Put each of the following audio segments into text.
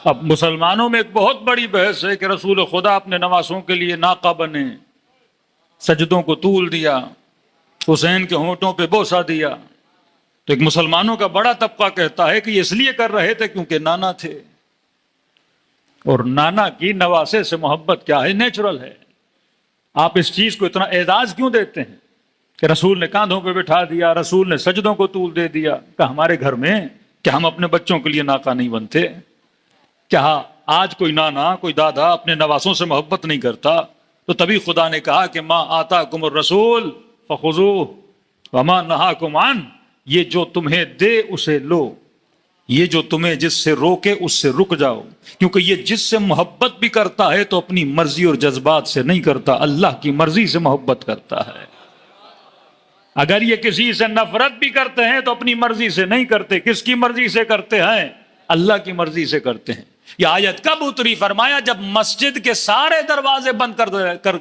اب مسلمانوں میں ایک بہت بڑی بحث ہے کہ رسول خدا اپنے نواسوں کے لیے ناقہ بنے، سجدوں کو طول دیا، حسین کے ہونٹوں پہ بوسہ دیا. تو ایک مسلمانوں کا بڑا طبقہ کہتا ہے کہ یہ اس لیے کر رہے تھے کیونکہ نانا تھے، اور نانا کی نواسے سے محبت کیا ہے، نیچرل ہے. آپ اس چیز کو اتنا اعزاز کیوں دیتے ہیں کہ رسول نے کاندھوں پہ بٹھا دیا، رسول نے سجدوں کو طول دے دیا؟ کہ ہمارے گھر میں کیا ہم اپنے بچوں کے لیے ناقہ نہیں بنتے؟ کیا آج کوئی نانا کوئی دادا اپنے نواسوں سے محبت نہیں کرتا؟ تو تبھی خدا نے کہا کہ ما آتاکم الرسول فخذوہ وما نہاکم عنہ، یہ جو تمہیں دے اسے لو، یہ جو تمہیں جس سے روکے اس سے رک جاؤ. کیونکہ یہ جس سے محبت بھی کرتا ہے تو اپنی مرضی اور جذبات سے نہیں کرتا، اللہ کی مرضی سے محبت کرتا ہے. اگر یہ کسی سے نفرت بھی کرتے ہیں تو اپنی مرضی سے نہیں کرتے. کس کی مرضی سے کرتے ہیں؟ اللہ کی مرضی سے کرتے ہیں. یہ آیت کب اتری؟ فرمایا جب مسجد کے سارے دروازے بند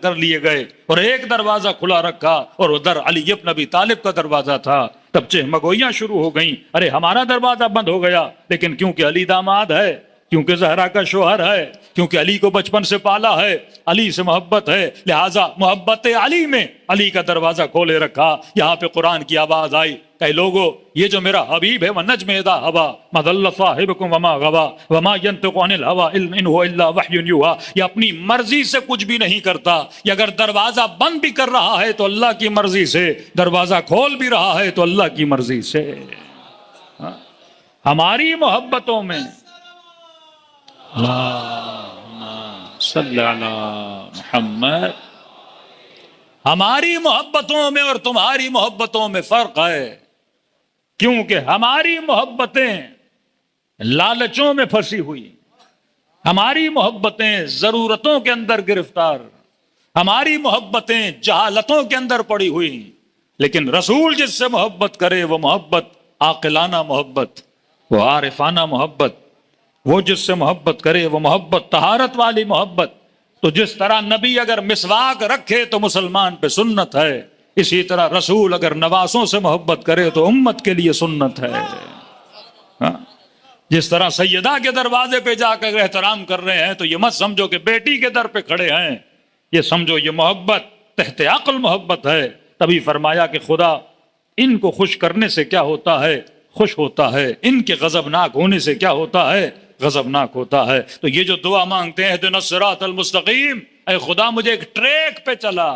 کر لیے گئے اور ایک دروازہ کھلا رکھا، اور ادھر علی ابن ابی طالب کا دروازہ تھا. تب چہمگوئیاں شروع ہو گئیں، ارے ہمارا دروازہ بند ہو گیا. لیکن کیونکہ علی داماد ہے، کیونکہ زہرا کا شوہر ہے، کیونکہ علی کو بچپن سے پالا ہے، علی سے محبت ہے، لہٰذا محبت علی میں علی کا دروازہ کھولے رکھا. یہاں پہ قرآن کی آواز آئی کہ لوگو یہ جو میرا حبیب ہے وَالنَّجْمِ إِذَا هَوَىٰ مَا ضَلَّ صَاحِبُكُمْ وَمَا غَوَىٰ وَمَا يَنطِقُ عَنِ الْهَوَىٰ إِنْ هُوَ إِلَّا وَحْيٌ يُوحَىٰ. یہ اپنی مرضی سے کچھ بھی نہیں کرتا. یہ اگر دروازہ بند بھی کر رہا ہے تو اللہ کی مرضی سے، دروازہ کھول بھی رہا ہے تو اللہ کی مرضی سے. ہماری محبتوں میں اللہم صلی علی محمد، ہماری محبتوں میں اور تمہاری محبتوں میں فرق ہے. کیونکہ ہماری محبتیں لالچوں میں پھنسی ہوئی، ہماری محبتیں ضرورتوں کے اندر گرفتار، ہماری محبتیں جہالتوں کے اندر پڑی ہوئی. لیکن رسول جس سے محبت کرے وہ محبت عاقلانہ محبت، وہ عارفانہ محبت. وہ جس سے محبت کرے وہ محبت طہارت والی محبت. تو جس طرح نبی اگر مسواک رکھے تو مسلمان پہ سنت ہے، اسی طرح رسول اگر نواسوں سے محبت کرے تو امت کے لیے سنت ہے. جس طرح سیدہ کے دروازے پہ جا کر احترام کر رہے ہیں تو یہ مت سمجھو کہ بیٹی کے در پہ کھڑے ہیں، یہ سمجھو یہ محبت تحت عقل محبت ہے. تبھی فرمایا کہ خدا ان کو خوش کرنے سے کیا ہوتا ہے؟ خوش ہوتا ہے. ان کے غضبناک ہونے سے کیا ہوتا ہے؟ غضبناک ہوتا ہے. تو یہ جو دعا مانگتے ہیں اہدنا الصراط المستقیم، اے خدا مجھے ایک ٹریک پہ چلا،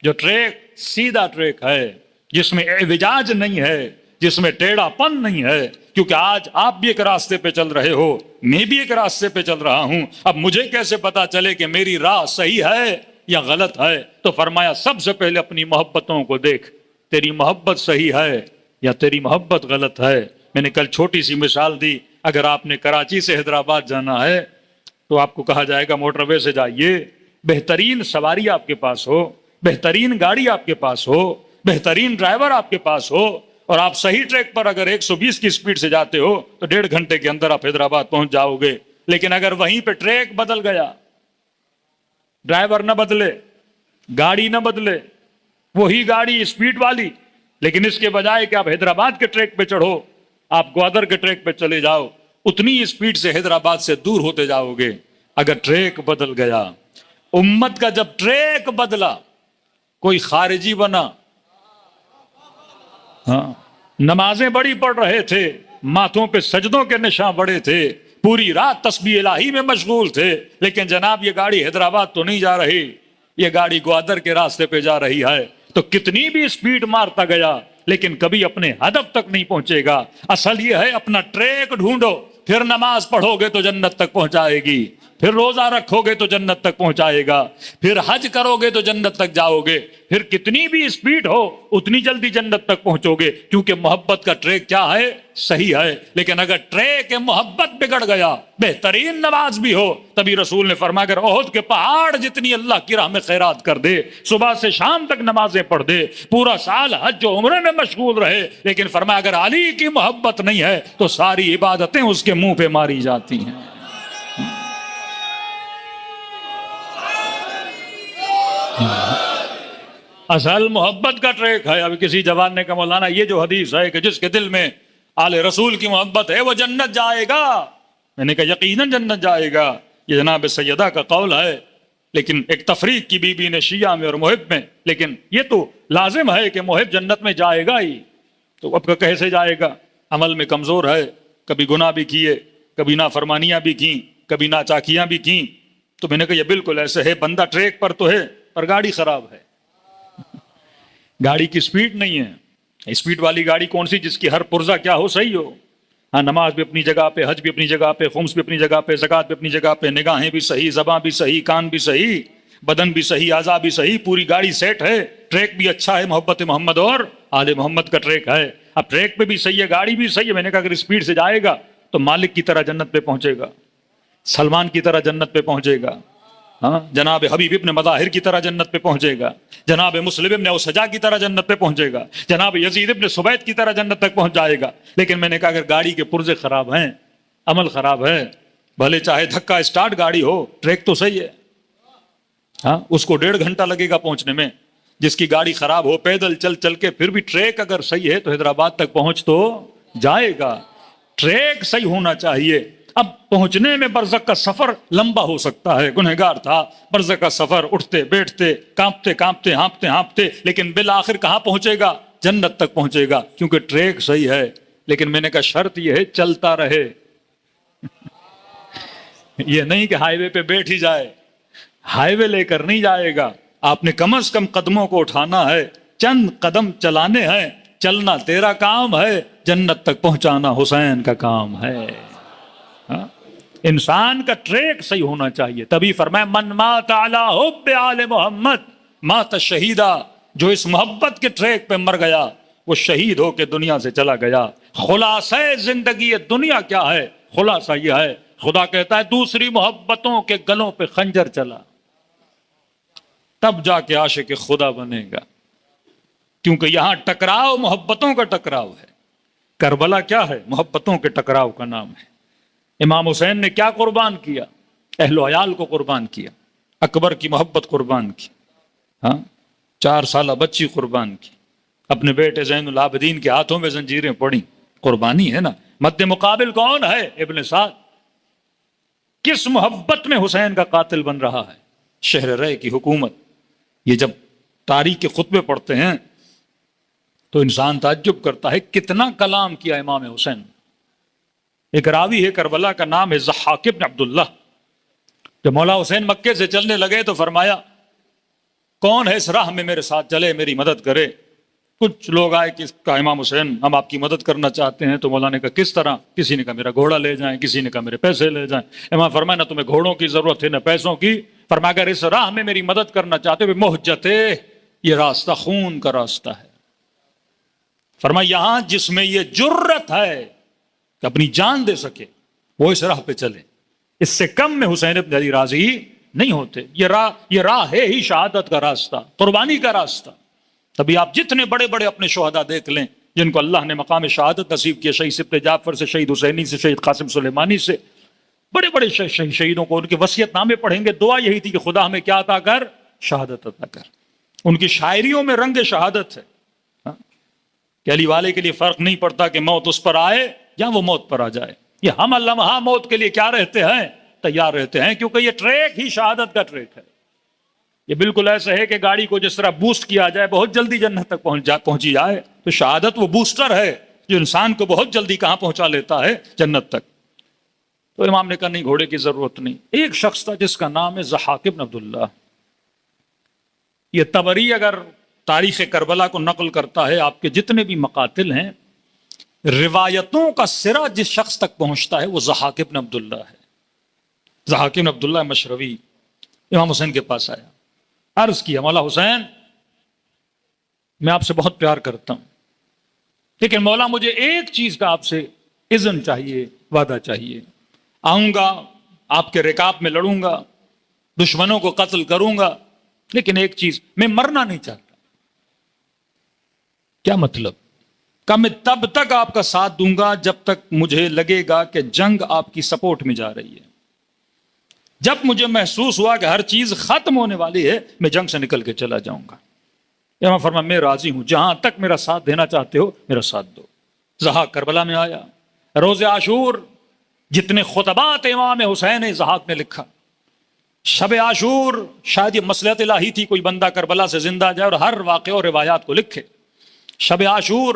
جو ٹریک سیدھا ٹریک ہے، جس میں اعوجاج نہیں ہے، جس میں ٹیڑھا پن نہیں ہے. کیونکہ آج آپ بھی ایک راستے پہ چل رہے ہو، میں بھی ایک راستے پہ چل رہا ہوں. اب مجھے کیسے پتا چلے کہ میری راہ صحیح ہے یا غلط ہے؟ تو فرمایا سب سے پہلے اپنی محبتوں کو دیکھ، تیری محبت صحیح ہے یا تیری محبت غلط ہے. میں نے کل چھوٹی سی مثال دی، اگر آپ نے کراچی سے حیدرآباد جانا ہے تو آپ کو کہا جائے گا موٹر وے سے جائیے، بہترین سواری آپ کے پاس ہو، بہترین گاڑی آپ کے پاس ہو، بہترین ڈرائیور آپ کے پاس ہو، اور آپ صحیح ٹریک پر اگر 120 کی سپیڈ سے جاتے ہو تو 1.5 گھنٹے کے اندر آپ حیدرآباد پہنچ جاؤ گے. لیکن اگر وہیں پہ ٹریک بدل گیا، ڈرائیور نہ بدلے، گاڑی نہ بدلے، وہی گاڑی اسپیڈ والی، لیکن اس کے بجائے کہ آپ حیدرآباد کے ٹریک پہ چڑھو، آپ گوادر کے ٹریک پہ چلے جاؤ، اتنی اسپیڈ سے حیدرآباد سے دور ہوتے جاؤ گے. اگر ٹریک بدل گیا، امت کا جب ٹریک بدلا، کوئی خارجی بنا، نمازیں بڑی پڑھ رہے تھے، ماتھوں پہ سجدوں کے نشان بڑے تھے، پوری رات تسبیح الہی میں مشغول تھے، لیکن جناب یہ گاڑی حیدرآباد تو نہیں جا رہی، یہ گاڑی گوادر کے راستے پہ جا رہی ہے. تو کتنی بھی اسپیڈ مارتا گیا لیکن کبھی اپنے ہدف تک نہیں پہنچے گا. اصل یہ ہے اپنا ٹریک ڈھونڈو، پھر نماز پڑھو گے تو جنت تک پہنچائے گی، پھر روزہ رکھو گے تو جنت تک پہنچائے گا، پھر حج کرو گے تو جنت تک جاؤ گے. پھر کتنی بھی اسپیڈ ہو اتنی جلدی جنت تک پہنچو گے، کیونکہ محبت کا ٹریک کیا ہے؟ صحیح ہے. لیکن اگر ٹریک محبت بگڑ گیا، بہترین نماز بھی ہو، تبھی رسول نے فرمایا اگر احد کے پہاڑ جتنی اللہ کی راہ میں خیرات کر دے، صبح سے شام تک نمازیں پڑھ دے، پورا سال حج و عمرے میں مشغول رہے، لیکن فرمایا اگر علی کی محبت نہیں ہے تو ساری عبادتیں اس کے منہ پہ ماری جاتی ہیں. اصل محبت کا ٹریک ہے. ابھی کسی جوان نے کہا مولانا یہ جو حدیث ہے کہ جس کے دل میں آل رسول کی محبت ہے وہ جنت جائے گا، میں نے کہا یقیناً جنت جائے گا، یہ جناب سیدہ کا قول ہے، لیکن ایک تفریق کی بی بی نے شیعہ میں اور محب میں، لیکن یہ تو لازم ہے کہ محب جنت میں جائے گا ہی، تو اب کیسے جائے گا؟ عمل میں کمزور ہے، کبھی گناہ بھی کیے، کبھی نافرمانیاں بھی کیں، کبھی ناچاکیاں بھی کیں. تو میں نے کہا یہ بالکل ایسے ہے، بندہ ٹریک پر تو ہے پر گاڑی خراب ہے، گاڑی کی سپیڈ نہیں ہے. سپیڈ والی گاڑی کون سی؟ جس کی ہر پرزہ کیا ہو، صحیح ہو. ہاں، نماز بھی اپنی جگہ پہ، حج بھی اپنی جگہ پہ، خمس بھی اپنی جگہ پہ، زکوٰۃ بھی اپنی جگہ پہ، نگاہیں بھی صحیح، زباں بھی صحیح، کان بھی صحیح، بدن بھی صحیح، اعضاء بھی صحیح، پوری گاڑی سیٹ ہے. ٹریک بھی اچھا ہے، محبت محمد اور آل محمد کا ٹریک ہے. اب ٹریک پہ بھی صحیح ہے، گاڑی بھی صحیح ہے. میں نے کہا اگر اسپیڈ سے جائے گا تو مالک کی طرح جنت پہ پہنچے گا، سلمان کی طرح جنت پہ پہنچے گا، ہاں جناب حبیب ابن مظاہر کی طرح جنت پہ پہنچے گا، جناب مسلم ابن اوسجا کی طرح جنت پہ پہنچے گا، جناب یزید ابن سبیت کی طرح جنت تک پہنچ جائے گا. لیکن میں نے کہا اگر گاڑی کے پرزے خراب ہیں، عمل خراب ہے، بھلے چاہے دھکا اسٹارٹ گاڑی ہو، ٹریک تو صحیح ہے، ہاں اس کو 1.5 گھنٹہ لگے گا پہنچنے میں. جس کی گاڑی خراب ہو، پیدل چل چل کے، پھر بھی ٹریک اگر صحیح ہے تو حیدرآباد تک پہنچ تو جائے گا. ٹریک صحیح ہونا چاہیے. اب پہنچنے میں برزخ کا سفر لمبا ہو سکتا ہے، گنہگار تھا، برزخ کا سفر اٹھتے بیٹھتے کانپتے کانپتے ہانپتے ہانپتے، لیکن بالآخر کہاں پہنچے گا؟ جنت تک پہنچے گا، کیونکہ ٹریک صحیح ہے. لیکن میں نے کہا شرط یہ ہے چلتا رہے. یہ نہیں کہ ہائی وے پہ بیٹھ ہی جائے، ہائی وے لے کر نہیں جائے گا. آپ نے کم از کم قدموں کو اٹھانا ہے، چند قدم چلانے ہیں. چلنا تیرا کام ہے، جنت تک پہنچانا حسین کا کام ہے. انسان کا ٹریک صحیح ہونا چاہیے. تبھی فرمایا من مات علی حب آل محمد مات شہیدا، جو اس محبت کے ٹریک پہ مر گیا وہ شہید ہو کے دنیا سے چلا گیا. خلاصہ زندگی دنیا کیا ہے؟ خلاصہ یہ ہے، خدا کہتا ہے دوسری محبتوں کے گلوں پہ خنجر چلا، تب جا کے عاشق خدا بنے گا. کیونکہ یہاں ٹکراؤ محبتوں کا ٹکراؤ ہے. کربلا کیا ہے؟ محبتوں کے ٹکراؤ کا نام ہے. امام حسین نے کیا قربان کیا؟ اہل و عیال کو قربان کیا، اکبر کی محبت قربان کی، ہاں 4 سالہ بچی قربان کی، اپنے بیٹے زین العابدین کے ہاتھوں میں زنجیریں پڑیں، قربانی ہے نا. مد مقابل کون ہے؟ ابن سعد. کس محبت میں حسین کا قاتل بن رہا ہے؟ شہر رے کی حکومت. یہ جب تاریخ کے خطبے پڑھتے ہیں تو انسان تعجب کرتا ہے کتنا کلام کیا امام حسین. ایک راوی ہے کربلا کا نام ہے ضحاک بن عبداللہ. جب مولا حسین مکے سے چلنے لگے تو فرمایا کون ہے اس راہ میں میرے ساتھ چلے، میری مدد کرے. کچھ لوگ آئے کہ کہا امام حسین ہم آپ کی مدد کرنا چاہتے ہیں. تو مولا نے کہا کس طرح؟ کسی نے کہا میرا گھوڑا لے جائیں، کسی نے کہا میرے پیسے لے جائیں. امام فرمایا نہ تمہیں گھوڑوں کی ضرورت ہے نہ پیسوں کی. فرمایا اگر اس راہ میں میری مدد کرنا چاہتے ہو، محجتے، یہ راستہ خون کا راستہ ہے. فرمایا یہاں جس میں یہ جرت ہے کہ اپنی جان دے سکے وہ اس راہ پہ چلے. اس سے کم میں حسین ابن علی راضی نہیں ہوتے. یہ راہ ہے ہی شہادت کا راستہ، قربانی کا راستہ. تبھی آپ جتنے بڑے بڑے اپنے شہداء دیکھ لیں جن کو اللہ نے مقام شہادت نصیب کیا، شہید ابن جعفر سے، شہید حسینی سے، شہید قاسم سلیمانی سے، بڑے بڑے شہیدوں کو ان کے وصیت نامے پڑھیں گے، دعا یہی تھی کہ خدا ہمیں کیا عطا کر؟ شہادت عطا کر. ان کی شاعریوں میں رنگ شہادت ہے کہ علی والے کے لیے فرق نہیں پڑتا کہ موت اس پر آئے یا وہ موت پر آ جائے. یہ ہم لمحہ موت کے لیے کیا رہتے ہیں؟ تیار رہتے ہیں، کیونکہ یہ ٹریک ہی شہادت کا ٹریک ہے. یہ بالکل ایسا ہے کہ گاڑی کو جس طرح بوسٹ کیا جائے بہت جلدی جنت تک پہنچی جائے، تو شہادت وہ بوسٹر ہے جو انسان کو بہت جلدی کہاں پہنچا لیتا ہے؟ جنت تک. تو امام نے کہا نہیں، گھوڑے کی ضرورت نہیں. ایک شخص تھا جس کا نام ہے ضحاک بن عبداللہ. یہ طبری اگر تاریخ کربلا کو نقل کرتا ہے، آپ کے جتنے بھی مقاتل ہیں، روایتوں کا سرا جس شخص تک پہنچتا ہے وہ ضحاک بن عبداللہ ہے. ضحاک بن عبداللہ مشروی امام حسین کے پاس آیا، عرض کیا مولا حسین میں آپ سے بہت پیار کرتا ہوں، لیکن مولا مجھے ایک چیز کا آپ سے اذن چاہیے، وعدہ چاہیے. آؤں گا، آپ کے رکاب میں لڑوں گا، دشمنوں کو قتل کروں گا، لیکن ایک چیز، میں مرنا نہیں چاہتا. کیا مطلب؟ کہ میں تب تک آپ کا ساتھ دوں گا جب تک مجھے لگے گا کہ جنگ آپ کی سپورٹ میں جا رہی ہے. جب مجھے محسوس ہوا کہ ہر چیز ختم ہونے والی ہے، میں جنگ سے نکل کے چلا جاؤں گا. امام فرمایا میں راضی ہوں، جہاں تک میرا ساتھ دینا چاہتے ہو میرا ساتھ دو. ضحاک کربلا میں آیا، روز عاشور جتنے خطبات امام حسین زہاق نے لکھا. شب عاشور شاید یہ مصلحت الہی تھی کوئی بندہ کربلا سے زندہ جائے اور ہر واقعہ اور روایات کو لکھے. شب عاشور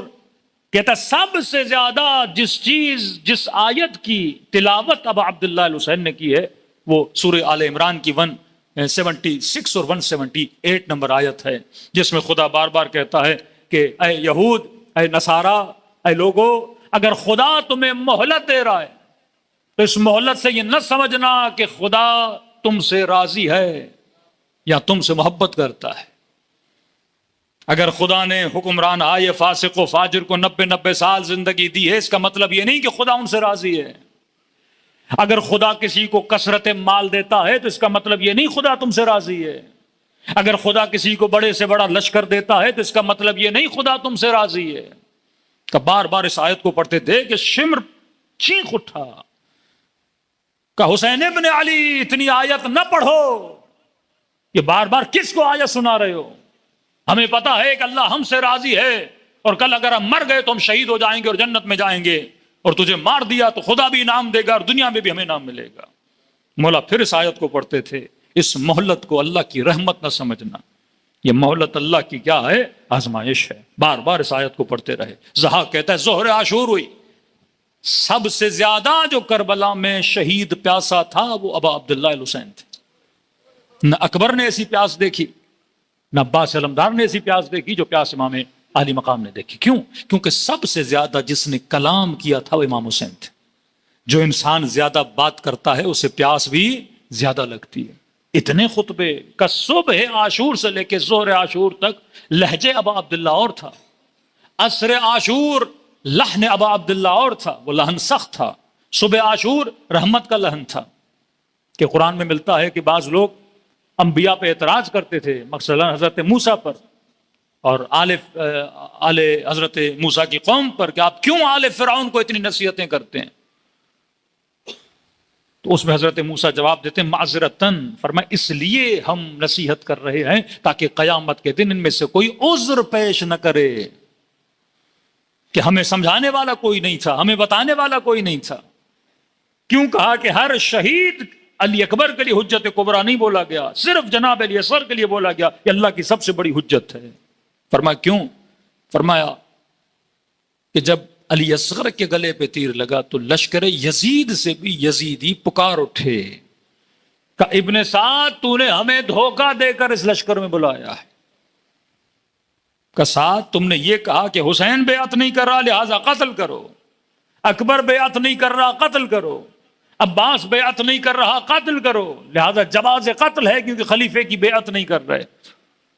کہتا سب سے زیادہ جس آیت کی تلاوت ابا عبداللہ الحسین نے کی ہے وہ سورہ آل عمران کی 176 اور 178 نمبر آیت ہے، جس میں خدا بار بار کہتا ہے کہ اے یہود، اے نصارہ، اے لوگو، اگر خدا تمہیں مہلت دے رہا ہے تو اس مہلت سے یہ نہ سمجھنا کہ خدا تم سے راضی ہے یا تم سے محبت کرتا ہے. اگر خدا نے حکمران آئے فاسق و فاجر کو 90 سال زندگی دی ہے، اس کا مطلب یہ نہیں کہ خدا ان سے راضی ہے. اگر خدا کسی کو کثرت مال دیتا ہے تو اس کا مطلب یہ نہیں خدا تم سے راضی ہے. اگر خدا کسی کو بڑے سے بڑا لشکر دیتا ہے تو اس کا مطلب یہ نہیں خدا تم سے راضی ہے. کہ بار بار اس آیت کو پڑھتے تھے کہ شمر چیخ اٹھا کہ حسین ابن علی اتنی آیت نہ پڑھو، یہ بار بار کس کو آیت سنا رہے ہو؟ ہمیں پتا ہے کہ اللہ ہم سے راضی ہے اور کل اگر ہم مر گئے تو ہم شہید ہو جائیں گے اور جنت میں جائیں گے، اور تجھے مار دیا تو خدا بھی انعام دے گا اور دنیا میں بھی ہمیں انعام ملے گا. مولا پھر اس آیت کو پڑھتے تھے، اس مہلت کو اللہ کی رحمت نہ سمجھنا، یہ مہلت اللہ کی کیا ہے؟ آزمائش ہے. بار بار اس آیت کو پڑھتے رہے. زہاق کہتا ہے ظہر عاشور ہوئی، سب سے زیادہ جو کربلا میں شہید پیاسا تھا وہ ابا عبداللہ الحسین تھے. نہ اکبر نے ایسی پیاس دیکھی، نہ عباس علمدار نے ایسی پیاس دیکھی جو پیاس امام عالی مقام نے دیکھی. کیوں؟ کیونکہ سب سے زیادہ جس نے کلام کیا تھا وہ امام حسین تھے. جو انسان زیادہ بات کرتا ہے اسے پیاس بھی زیادہ لگتی ہے. اتنے خطبے کا صبح عاشور سے لے کے ظہر عاشور تک لہجے ابا عبداللہ اور تھا، عصر عاشور لحن ابا عبداللہ اور تھا، وہ لحن سخت تھا. صبح عاشور رحمت کا لحن تھا. کہ قرآن میں ملتا ہے کہ بعض لوگ انبیاء پہ اعتراض کرتے تھے، مثلا حضرت موسیٰ پر اور آل حضرت موسیٰ کی قوم پر، کہ آپ کیوں آل فرعون کو اتنی نصیحتیں کرتے ہیں؟ تو اس میں حضرت موسیٰ جواب دیتے ہیں معذرتاً، فرمائے اس لیے ہم نصیحت کر رہے ہیں تاکہ قیامت کے دن ان میں سے کوئی عذر پیش نہ کرے کہ ہمیں سمجھانے والا کوئی نہیں تھا، ہمیں بتانے والا کوئی نہیں تھا. کیوں کہا کہ ہر شہید علی اکبر کے لیے حجت کبریٰ نہیں بولا گیا، صرف جناب علی اصغر کے لیے بولا گیا، یہ اللہ کی سب سے بڑی حجت ہے. فرمایا کیوں؟ فرمایا کہ جب علی اصغر کے گلے پہ تیر لگا تو لشکر یزید سے بھی یزیدی پکار اٹھے کہ ابن سعد تو نے ہمیں دھوکہ دے کر اس لشکر میں بلایا ہے. کہ سعد تم نے یہ کہا کہ حسین بیعت نہیں کر رہا لہذا قتل کرو، اکبر بیعت نہیں کر رہا قتل کرو، عباس بیعت نہیں کر رہا قتل کرو، لہذا جواز قتل ہے کیونکہ خلیفے کی بیعت نہیں کر رہے.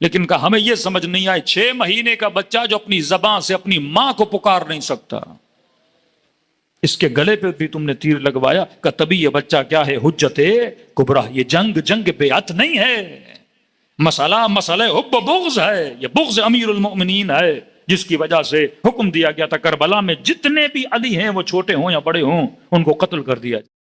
لیکن کہ ہمیں یہ سمجھ نہیں آئی 6 مہینے کا بچہ جو اپنی زبان سے اپنی ماں کو پکار نہیں سکتا، اس کے گلے پہ بھی تم نے تیر لگوایا. کہ تبھی یہ بچہ کیا ہے؟ حجت کبریٰ. یہ جنگ بیعت نہیں ہے، مسئلہ حب و بغض ہے. یہ بغض امیر المؤمنین ہے جس کی وجہ سے حکم دیا گیا تھا کربلا میں جتنے بھی علی ہیں وہ چھوٹے ہوں یا بڑے ہوں ان کو قتل کر دیا جائے.